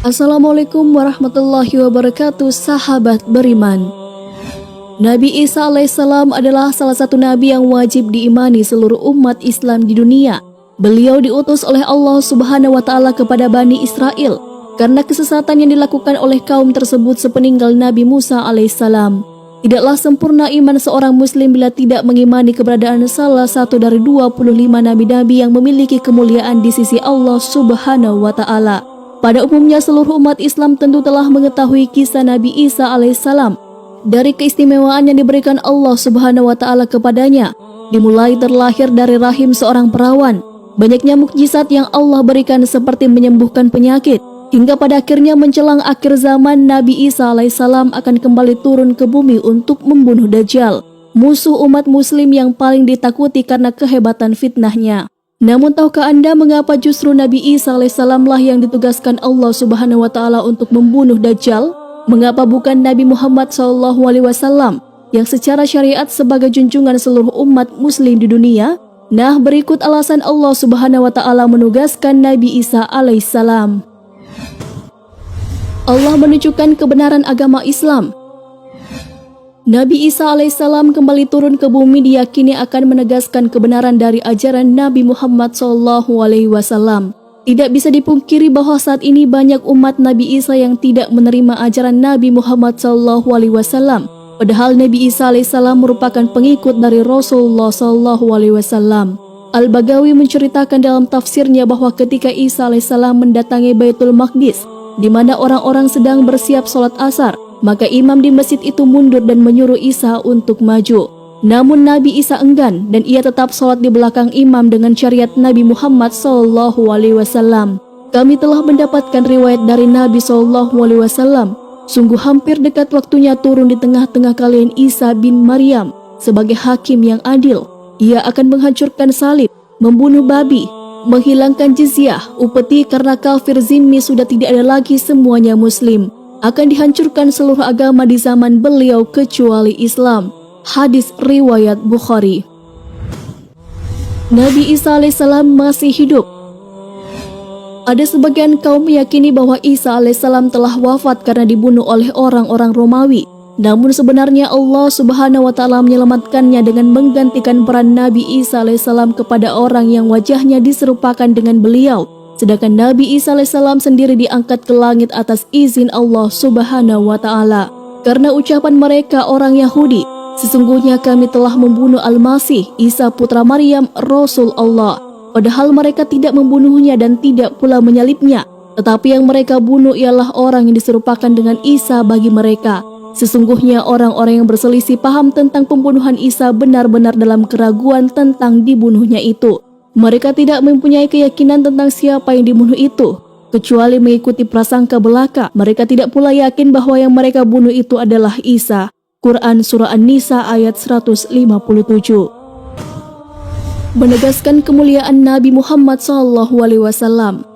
Assalamualaikum warahmatullahi wabarakatuh, sahabat beriman. Nabi Isa alaihissalam adalah salah satu nabi yang wajib diimani seluruh umat Islam di dunia. Beliau diutus oleh Allah Subhanahu wa taala kepada Bani Israel karena kesesatan yang dilakukan oleh kaum tersebut sepeninggal Nabi Musa alaihissalam. Tidaklah sempurna iman seorang muslim bila tidak mengimani keberadaan salah satu dari 25 nabi-nabi yang memiliki kemuliaan di sisi Allah Subhanahu wa taala. Pada umumnya seluruh umat Islam tentu telah mengetahui kisah Nabi Isa alaihissalam dari keistimewaan yang diberikan Allah Subhanahu wa taala kepadanya, dimulai terlahir dari rahim seorang perawan, banyaknya mukjizat yang Allah berikan seperti menyembuhkan penyakit, hingga pada akhirnya menjelang akhir zaman Nabi Isa alaihissalam akan kembali turun ke bumi untuk membunuh Dajjal, musuh umat muslim yang paling ditakuti karena kehebatan fitnahnya. Namun tahukah Anda mengapa justru Nabi Isa alaihissalam lah yang ditugaskan Allah Subhanahu wa taala untuk membunuh Dajjal? Mengapa bukan Nabi Muhammad SAW yang secara syariat sebagai junjungan seluruh umat muslim di dunia? Nah, berikut alasan Allah Subhanahu wa taala menugaskan Nabi Isa alaihissalam. Allah menunjukkan kebenaran agama Islam. Nabi Isa alaihissalam kembali turun ke bumi diyakini akan menegaskan kebenaran dari ajaran Nabi Muhammad SAW. Tidak bisa dipungkiri bahwa saat ini banyak umat Nabi Isa yang tidak menerima ajaran Nabi Muhammad SAW. Padahal Nabi Isa alaihissalam merupakan pengikut dari Rasulullah SAW. Al-Baghawi menceritakan dalam tafsirnya bahwa ketika Isa alaihissalam mendatangi Baitul Maqdis, di mana orang-orang sedang bersiap sholat asar, maka imam di masjid itu mundur dan menyuruh Isa untuk maju. Namun Nabi Isa enggan dan ia tetap sholat di belakang imam dengan syariat Nabi Muhammad SAW. Kami telah mendapatkan riwayat dari Nabi SAW. Sungguh hampir dekat waktunya turun di tengah-tengah kalian Isa bin Maryam sebagai hakim yang adil. Ia akan menghancurkan salib, membunuh babi, menghilangkan jizyah, upeti karena kafir zimmi sudah tidak ada lagi, semuanya muslim. Akan dihancurkan seluruh agama di zaman beliau kecuali Islam. Hadis riwayat Bukhari. Nabi Isa alaihissalam masih hidup. Ada sebagian kaum meyakini bahwa Isa alaihissalam telah wafat karena dibunuh oleh orang-orang Romawi. Namun sebenarnya Allah Subhanahu wa taala menyelamatkannya dengan menggantikan peran Nabi Isa alaihissalam kepada orang yang wajahnya diserupakan dengan beliau. Sedangkan Nabi Isa alaihissalam sendiri diangkat ke langit atas izin Allah Subhanahu wa taala. Karena ucapan mereka orang Yahudi, sesungguhnya kami telah membunuh Al-Masih, Isa putra Maryam, Rasul Allah. Padahal mereka tidak membunuhnya dan tidak pula menyalibnya. Tetapi yang mereka bunuh ialah orang yang diserupakan dengan Isa bagi mereka. Sesungguhnya orang-orang yang berselisih paham tentang pembunuhan Isa benar-benar dalam keraguan tentang dibunuhnya itu. Mereka tidak mempunyai keyakinan tentang siapa yang dibunuh itu, kecuali mengikuti prasangka belaka. Mereka tidak pula yakin bahwa yang mereka bunuh itu adalah Isa. Quran Surah An-Nisa ayat 157. Menegaskan kemuliaan Nabi Muhammad SAW.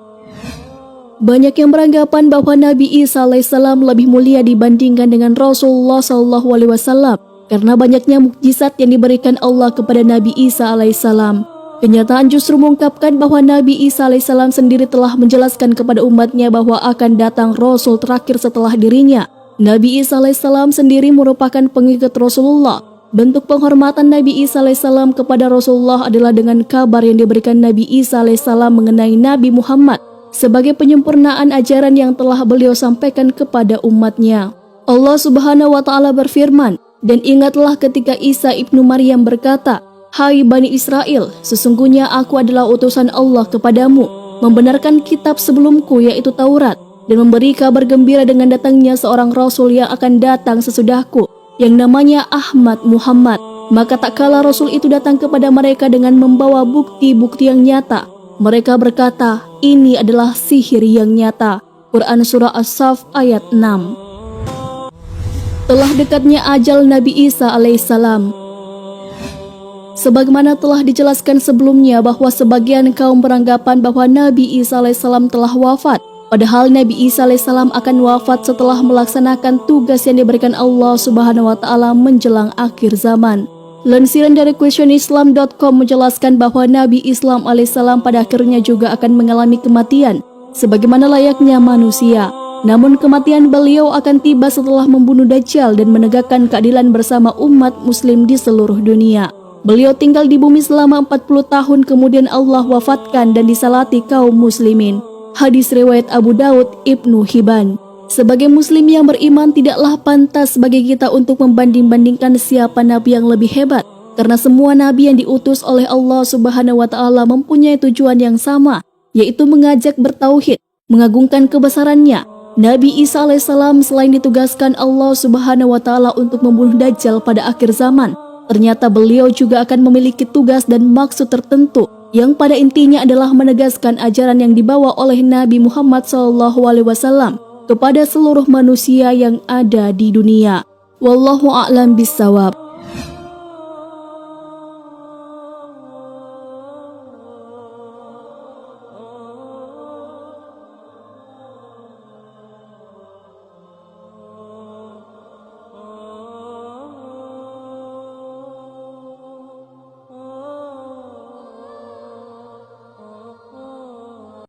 Banyak yang beranggapan bahwa Nabi Isa alaihissalam lebih mulia dibandingkan dengan Rasulullah SAW karena banyaknya mukjizat yang diberikan Allah kepada Nabi Isa alaihissalam. Kenyataan justru mengungkapkan bahwa Nabi Isa alaihissalam sendiri telah menjelaskan kepada umatnya bahwa akan datang Rasul terakhir setelah dirinya. Nabi Isa alaihissalam sendiri merupakan pengikut Rasulullah. Bentuk penghormatan Nabi Isa alaihissalam kepada Rasulullah adalah dengan kabar yang diberikan Nabi Isa alaihissalam mengenai Nabi Muhammad sebagai penyempurnaan ajaran yang telah beliau sampaikan kepada umatnya. Allah Subhanahu wa taala berfirman, "Dan ingatlah ketika Isa ibnu Maryam berkata, 'Hai Bani Israel, sesungguhnya aku adalah utusan Allah kepadamu, membenarkan kitab sebelumku yaitu Taurat, dan memberi kabar gembira dengan datangnya seorang Rasul yang akan datang sesudahku, yang namanya Ahmad Muhammad. Maka tak kala Rasul itu datang kepada mereka dengan membawa bukti-bukti yang nyata, mereka berkata, ini adalah sihir yang nyata.'" Quran Surah As-Saff ayat 6. Telah dekatnya ajal Nabi Isa alaihissalam. Sebagaimana telah dijelaskan sebelumnya bahwa sebagian kaum beranggapan bahwa Nabi Isa alaihissalam telah wafat, padahal Nabi Isa alaihissalam akan wafat setelah melaksanakan tugas yang diberikan Allah Subhanahu wa taala menjelang akhir zaman. Lansiran dari questionislam.com menjelaskan bahwa Nabi Islam alaihissalam pada akhirnya juga akan mengalami kematian sebagaimana layaknya manusia. Namun kematian beliau akan tiba setelah membunuh Dajjal dan menegakkan keadilan bersama umat muslim di seluruh dunia. Beliau tinggal di bumi selama 40 tahun kemudian Allah wafatkan dan disalati kaum muslimin. Hadis riwayat Abu Daud, Ibnu Hibban. Sebagai muslim yang beriman tidaklah pantas bagi kita untuk membanding-bandingkan siapa nabi yang lebih hebat. Karena semua nabi yang diutus oleh Allah Subhanahu wa taala mempunyai tujuan yang sama, yaitu mengajak bertauhid, mengagungkan kebesarannya. Nabi Isa alaihissalam selain ditugaskan Allah Subhanahu wa taala untuk membunuh Dajjal pada akhir zaman, ternyata beliau juga akan memiliki tugas dan maksud tertentu yang pada intinya adalah menegaskan ajaran yang dibawa oleh Nabi Muhammad SAW kepada seluruh manusia yang ada di dunia. Wallahu a'lam bishawab.